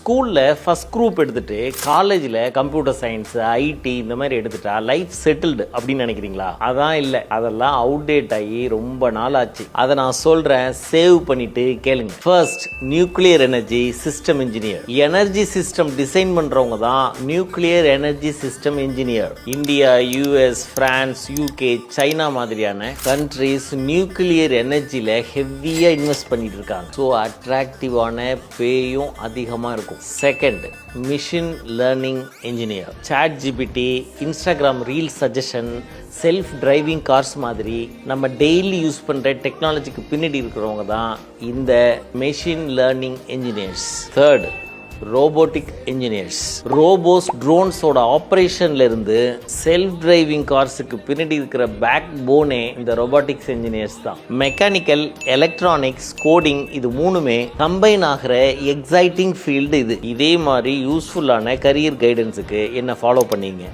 ஸ்கூலில் first group எடுத்துட்டு காலேஜில் கம்ப்யூட்டர் சயின்ஸ் ஐடி இந்த மாதிரி எடுத்துட்டா லைஃப் செட்டில்டு அப்படின்னு நினைக்கிறீங்களா? அதான் இல்லை, அதெல்லாம் அவுடேட் ஆகி ரொம்ப நாள் ஆச்சு. அதை நான் சொல்கிறேன், சேவ் பண்ணிட்டு கேளுங்க. First, nuclear energy system engineer. Energy system design பண்ணுறவங்க தான் nuclear energy system engineer. India, US, France, UK, China மாதிரியான கண்ட்ரிஸ் நியூக்ளியர் எனர்ஜியில் ஹெவியாக இன்வெஸ்ட் பண்ணிட்டு இருக்காங்க. ஸோ அட்ராக்டிவான பேயும் அதிகமாக இருக்கும். Second, machine learning engineer. ChatGPT, Instagram reel suggestion, self driving cars மாதிரி நம்ம டெய்லி யூஸ் பண்ணுற டெக்னாலஜிக்கு பின்னாடி இருக்கிறவங்க தான் இந்த machine learning engineers. Third, robotic engineers. Robots, ட்ரோன்ஸோட ஆப்ரேஷன்ல இருந்து செல்ஃப் டிரைவிங் கார்ஸுக்கு பின்னாடி இருக்கிற பேக் போனே இந்த ரோபோட்டிக்ஸ் இன்ஜினியர்ஸ் தான். மெக்கானிக்கல், எலக்ட்ரானிக்ஸ், கோடிங் இது மூணுமே கம்பைன் ஆகிற எக்ஸைட்டிங் ஃபீல்டு இது. இதே மாதிரி யூஸ்ஃபுல்லான கரியர் கைடன்ஸுக்கு என்ன ஃபாலோ பண்ணீங்க.